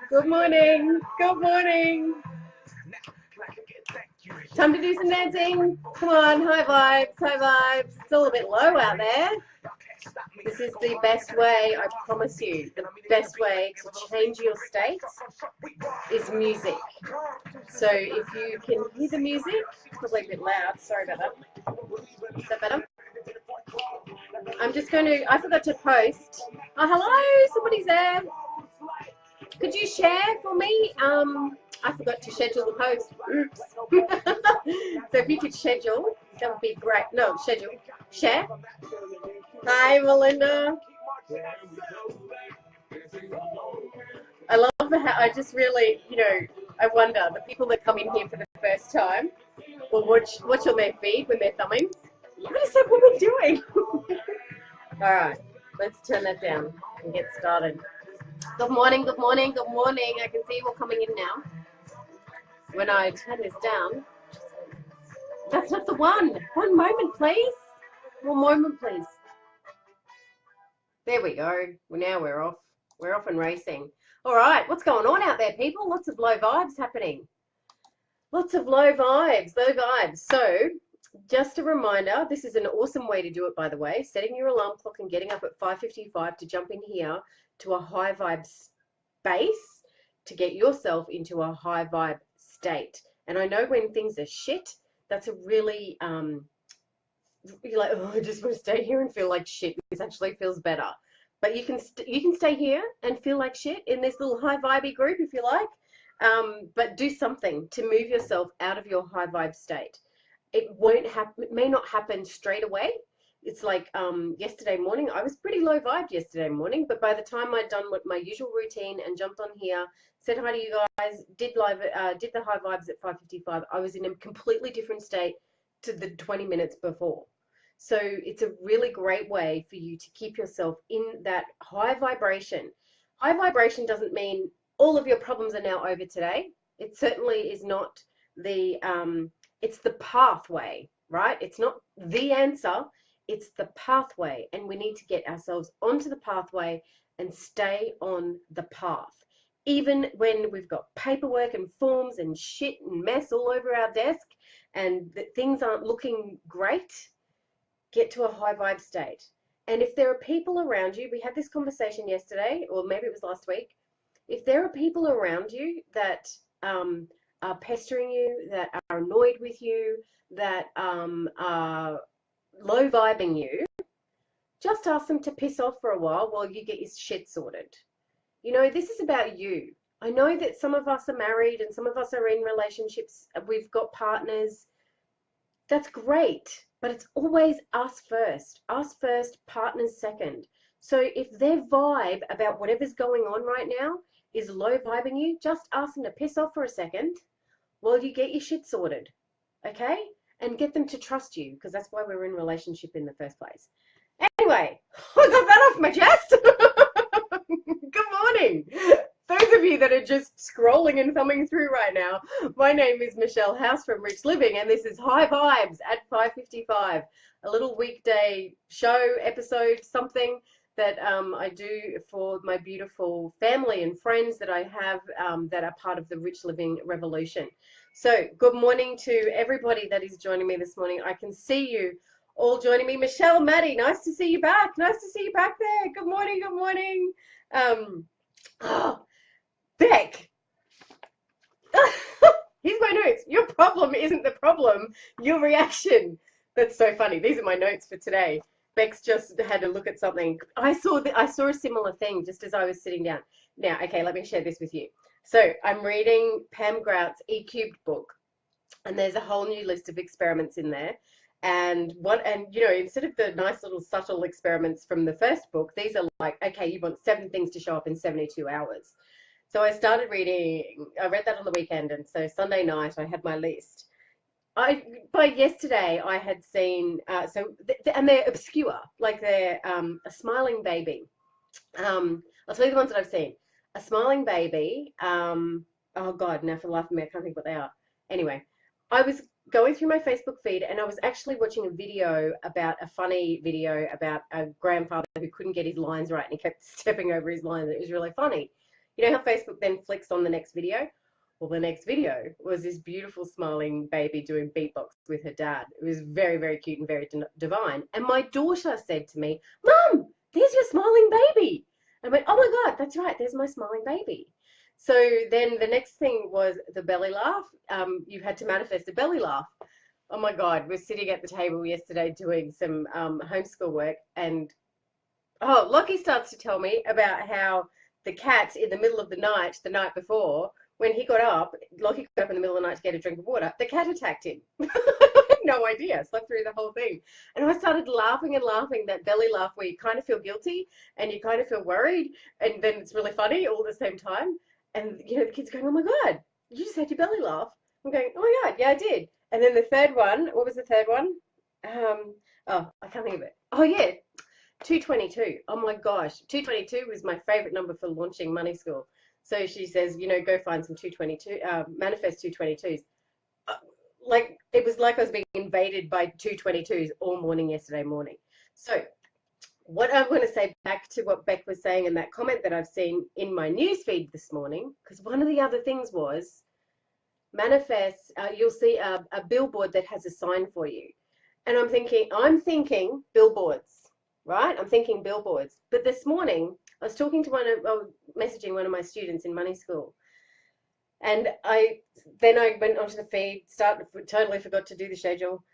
Good morning. Good morning. Time to do some dancing. Come on, high vibes, high vibes. It's a little bit low out there. This is the best way, I promise you, the best way to change your state is music. So if you can hear the music, it's probably a bit loud. Sorry about that. Is that better? I'm just going to, I forgot to post. Oh, hello, somebody's there. Could you share for me? I forgot to schedule the post. Oops. So if you could schedule, that would be great. No, schedule. Share. Hi, Melinda. I love how I just really, I wonder, the people that come in here for the first time will watch on their feed when they're thumbing. What is that woman doing? All right, let's turn that down and get started. Good morning, good morning, good morning. I can see you all coming in now. When I turn this down, that's not the one. One moment, please. One moment, please. There we go. Well, now we're off. We're off and racing. All right, what's going on out there, people? Lots of low vibes happening. Lots of low vibes, low vibes. So, just a reminder, this is an awesome way to do it, by the way. Setting your alarm clock and getting up at 5:55 to jump in here to a high vibe space to get yourself into a high vibe state. And I know when things are shit, that's a really, you're like, oh, I just want to stay here and feel like shit. This actually feels better. But you can stay here and feel like shit in this little high vibey group if you like. But do something to move yourself out of your high vibe state. It won't happen. It may not happen straight away. It's like yesterday morning. I was pretty low vibed yesterday morning, but by the time I'd done my usual routine and jumped on here, said hi to you guys, did the high vibes at 5:55. I was in a completely different state to the 20 minutes before. So it's a really great way for you to keep yourself in that high vibration. High vibration doesn't mean all of your problems are now over today. It certainly is not it's the pathway, right? It's not the answer, it's the pathway. And we need to get ourselves onto the pathway and stay on the path. Even when we've got paperwork and forms and shit and mess all over our desk and that things aren't looking great, get to a high vibe state. And if there are people around you, we had this conversation yesterday, or maybe it was last week. If there are people around you that are pestering you, that are annoyed with you, that are low vibing you, just ask them to piss off for a while you get your shit sorted. This is about you. I know that some of us are married and some of us are in relationships. We've got partners. That's great, but it's always us first. Us first, partners second. So if their vibe about whatever's going on right now is low vibing you, just ask them to piss off for a second while you get your shit sorted, okay? And get them to trust you, because that's why we're in a relationship in the first place. Anyway, I got that off my chest. Good morning. Those of you that are just scrolling and thumbing through right now, my name is Michelle House from Rich Living, and this is High Vibes at 5:55, a little weekday show, episode, something that I do for my beautiful family and friends that I have that are part of the Rich Living Revolution. So good morning to everybody that is joining me this morning. I can see you all joining me. Michelle, Maddie, nice to see you back. Nice to see you back there. Good morning, good morning. Beck. Here's my notes. Your problem isn't the problem, your reaction. That's so funny. These are my notes for today. Beck's just had a look at something. I saw a similar thing just as I was sitting down. Now, okay, let me share this with you. So I'm reading Pam Grout's E-Cubed book, and there's a whole new list of experiments in there. And instead of the nice little subtle experiments from the first book, these are like, okay, you want 7 things to show up in 72 hours. So I started reading, I read that on the weekend, and so Sunday night I had my list. By yesterday I had seen, and they're obscure, like they're a smiling baby. I'll tell you the ones that I've seen. A smiling baby, oh God, now for the life of me, I can't think what they are. Anyway, I was going through my Facebook feed and I was actually watching a funny video about a grandfather who couldn't get his lines right and he kept stepping over his lines. It was really funny. You know how Facebook then flicks on the next video? Well, the next video was this beautiful smiling baby doing beatbox with her dad. It was very, very cute and very divine. And my daughter said to me, Mum, there's your smiling baby. I went, oh my God, that's right, there's my smiling baby. So then the next thing was the belly laugh. You had to manifest a belly laugh. Oh my God, we're sitting at the table yesterday doing some homeschool work, and Lockie starts to tell me about how the cat in the middle of the night before, when he got up, Lockie got up in the middle of the night to get a drink of water, the cat attacked him. I had no idea. I slept through the whole thing. And I started laughing and laughing, that belly laugh where you kind of feel guilty and you kind of feel worried, and then it's really funny all at the same time. And, the kid's going, oh my God, you just had your belly laugh. I'm going, oh my God, yeah, I did. And then the third one, what was the third one? I can't think of it. Oh, yeah, 222. Oh my gosh, 222 was my favorite number for launching Money School. So she says, go find some 222, manifest 222s. Like, it was like I was being invaded by 222s all morning yesterday morning. So what I want to say back to what Beck was saying and that comment that I've seen in my newsfeed this morning, because one of the other things was manifest, you'll see a billboard that has a sign for you. And I'm thinking billboards, right? I'm thinking billboards. But this morning, I was messaging one of my students in Money School. And I went onto the feed, totally forgot to do the schedule,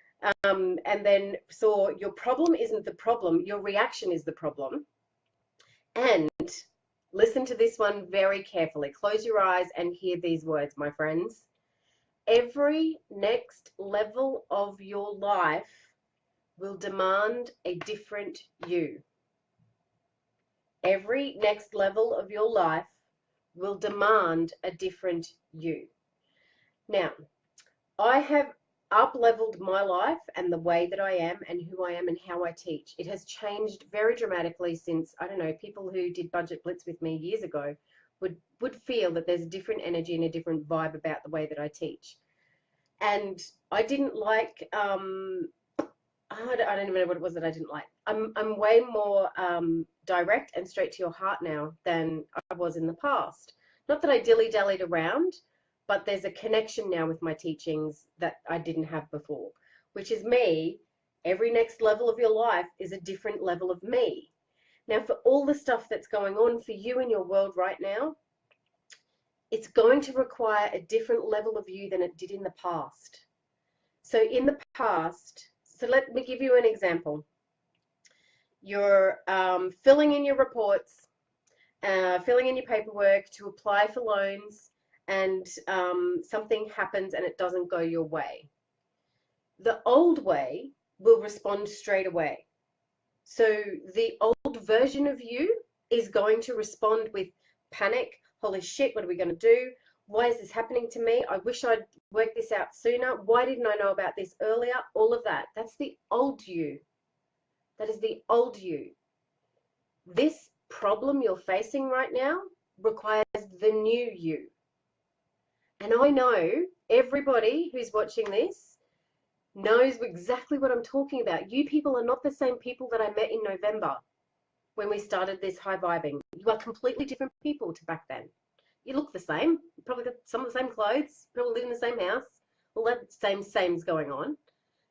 and then saw your problem isn't the problem, your reaction is the problem. And listen to this one very carefully. Close your eyes and hear these words, my friends. Every next level of your life will demand a different you. Every next level of your life will demand a different you. Now, I have up-leveled my life and the way that I am and who I am and how I teach. It has changed very dramatically since, I don't know, people who did Budget Blitz with me years ago would feel that there's a different energy and a different vibe about the way that I teach. And I didn't like, I don't even know what it was that I didn't like. I'm way more direct and straight to your heart now than I was in the past. Not that I dilly-dallied around, but there's a connection now with my teachings that I didn't have before, which is me. Every next level of your life is a different level of me. Now, for all the stuff that's going on for you in your world right now, it's going to require a different level of you than it did in the past. So in the past, so let me give you an example. You're filling in your reports, filling in your paperwork to apply for loans, and something happens and it doesn't go your way. The old way will respond straight away. So the old version of you is going to respond with panic. Holy shit, what are we going to do? Why is this happening to me? I wish I'd worked this out sooner. Why didn't I know about this earlier? All of that. That's the old you. That is the old you. This problem you're facing right now requires the new you. And I know everybody who's watching this knows exactly what I'm talking about. You people are not the same people that I met in November when we started this high vibing. You are completely different people to back then. You look the same. You probably got some of the same clothes, probably live in the same house, all that same's going on.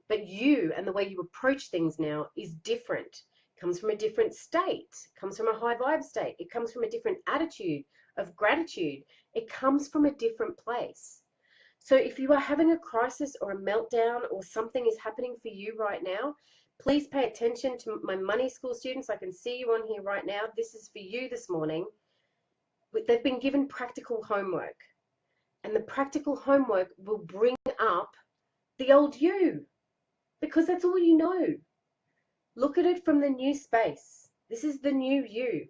But you and the way you approach things now is different. It comes from a different state. It comes from a high vibe state. It comes from a different attitude of gratitude. It comes from a different place. So if you are having a crisis or a meltdown or something is happening for you right now, please pay attention to my Money School students. I can see you on here right now. This is for you this morning. They've been given practical homework, and the practical homework will bring up the old you, because that's all you know. Look at it from the new space. This is the new you.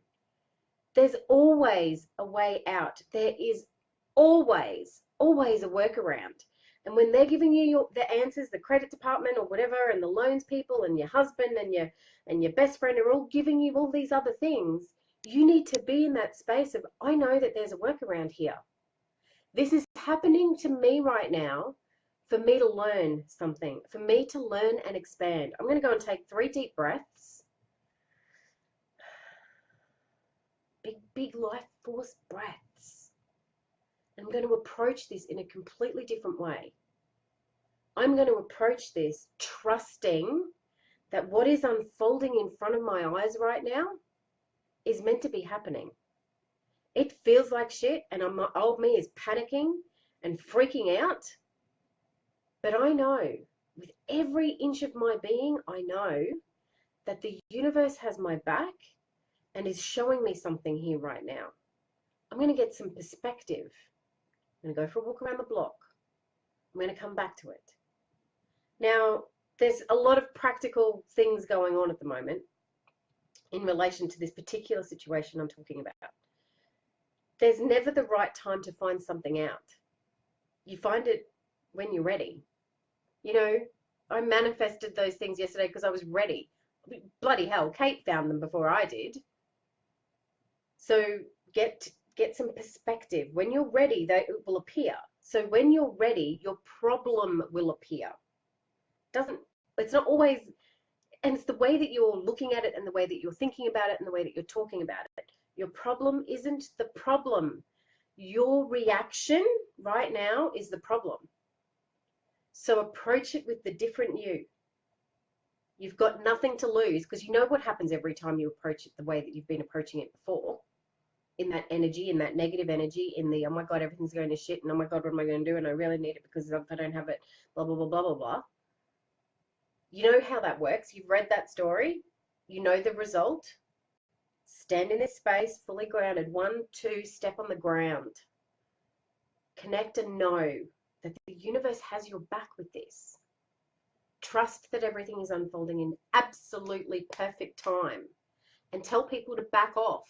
There's always a way out. There is always a workaround. And when they're giving you the answers, the credit department or whatever, and the loans people and your husband and your best friend are all giving you all these other things, you need to be in that space of, I know that there's a workaround here. This is happening to me right now for me to learn something, for me to learn and expand. I'm going to go and take 3 deep breaths. Big big life force breaths. And I'm going to approach this in a completely different way. I'm going to approach this trusting that what is unfolding in front of my eyes right now is meant to be happening. It feels like shit, and my old me is panicking and freaking out. But I know, with every inch of my being, I know that the universe has my back and is showing me something here right now. I'm going to get some perspective. I'm going to go for a walk around the block. I'm going to come back to it. Now, there's a lot of practical things going on at the moment in relation to this particular situation I'm talking about. There's never the right time to find something out. You find it when you're ready. You know, I manifested those things yesterday because I was ready. Bloody hell, Kate found them before I did. So get some perspective. When you're ready, they will appear. So when you're ready, your problem will appear. It's not always, and it's the way that you're looking at it and the way that you're thinking about it and the way that you're talking about it. Your problem isn't the problem. Your reaction right now is the problem. So approach it with the different you. You've got nothing to lose because you know what happens every time you approach it the way that you've been approaching it before. In that energy, in that negative energy, in the, oh my God, everything's going to shit, and oh my God, what am I going to do? And I really need it because if I don't have it, blah, blah, blah, blah, blah, blah. You know how that works. You've read that story. You know the result. Stand in this space, fully grounded. 1, 2, step on the ground. Connect and know that the universe has your back with this. Trust that everything is unfolding in absolutely perfect time. And tell people to back off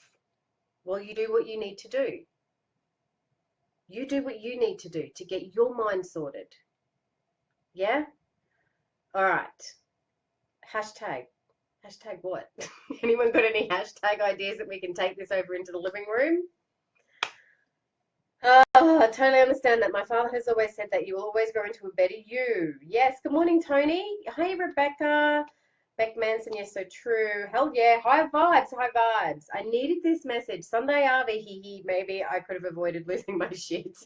while you do what you need to do. You do what you need to do to get your mind sorted. Yeah? All right. Hashtag what? Anyone got any hashtag ideas that we can take this over into the living room? I totally understand that. My father has always said that you will always grow into a better you. Yes. Good morning, Tony. Hey, Rebecca. Beck Manson, yes, so true. Hell yeah. High vibes, high vibes. I needed this message. Sunday Arby, hee. Maybe I could have avoided losing my shit.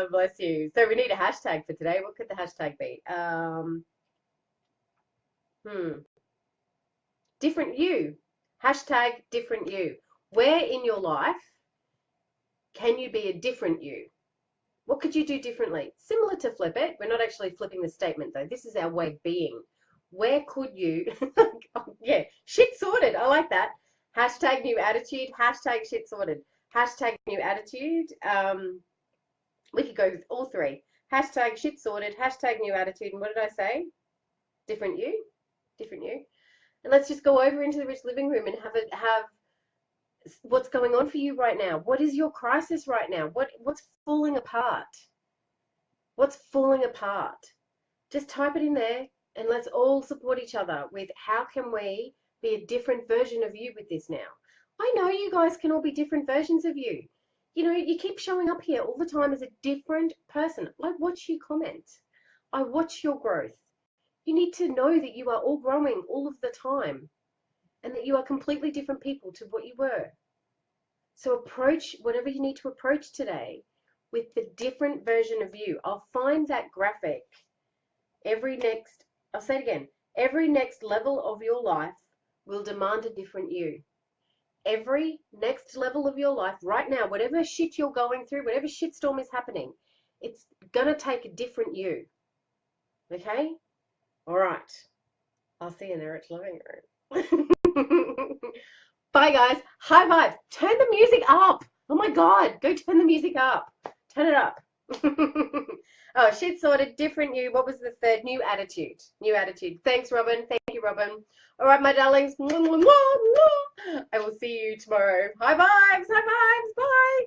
Bless you. So we need a hashtag for today. What could the hashtag be? Different you. Hashtag different you. Where in your life can you be a different you? What could you do differently? Similar to flip it. We're not actually flipping the statement though. This is our way of being. Where could you, yeah, shit sorted. I like that. Hashtag new attitude. Hashtag shit sorted. Hashtag new attitude. We could go with all three. Hashtag shit sorted. Hashtag new attitude. And what did I say? Different you. Different you. And let's just go over into the rich living room and have what's going on for you right now. What is your crisis right now? What's falling apart? What's falling apart? Just type it in there and let's all support each other with how can we be a different version of you with this now. I know you guys can all be different versions of you. You know, you keep showing up here all the time as a different person. I watch you comment. I watch your growth. You need to know that you are all growing all of the time and that you are completely different people to what you were. So approach whatever you need to approach today with the different version of you. I'll find that graphic I'll say it again, every next level of your life will demand a different you. Every next level of your life right now, whatever shit you're going through, whatever shitstorm is happening, it's going to take a different you. Okay? All right. I'll see you in the rich living room. Bye, guys. High vibes. Turn the music up. Oh, my God. Go turn the music up. Turn it up. Oh, shit sorted. Different you. What was the third? New attitude. New attitude. Thanks, Robin. Thank you, Robin. All right, my darlings. I will see you tomorrow. High vibes. High vibes. Bye.